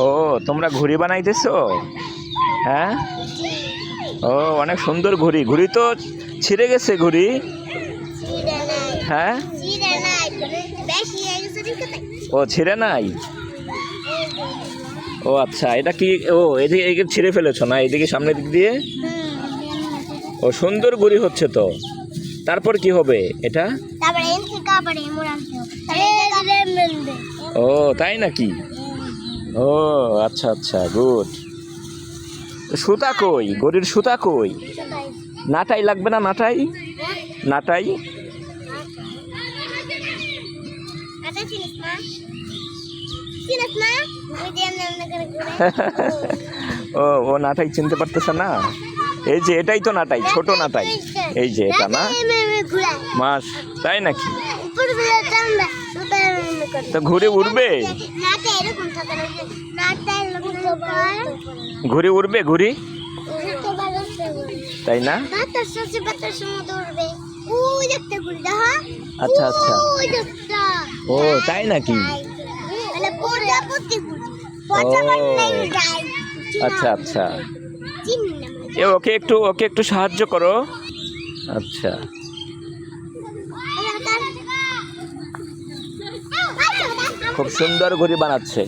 ও তোমরা ঘুড়ি বানাইতেছো? হ্যাঁ, ও অনেক সুন্দর ঘুড়ি। ঘুড়ি তো ছিঁড়ে গেছে ঘুড়ি। হ্যাঁ, ও ছিঁড়ে নাই। ও আচ্ছা, এটা কি? ও এদিকে ছিঁড়ে ফেলেছো না? এদিকে সামনের দিক দিয়ে। ও সুন্দর ঘুড়ি হচ্ছে তো। তারপর কি হবে এটা? ও তাই নাকি? ও আচ্ছা আচ্ছা, গুড। সুতা কই? ঘড়ির সুতা কই? নাটাই লাগবে না? নাটাই, নাটাই। ও ও নাটাই চিনতে পারতেছে না। এই যে এটাই তো নাটাই, ছোট নাটাই। এই যে এটা না মাস, তাই নাকি? তো ঘুড়ি উড়বে? ঘুড়ি উড়বে? ঘুড়ি তাই না? আচ্ছা আচ্ছা, ও তাই নাকি? আচ্ছা আচ্ছা, ওকে একটু সাহায্য করো। আচ্ছা, খুব সুন্দর ঘুড়ি বানাচ্ছে।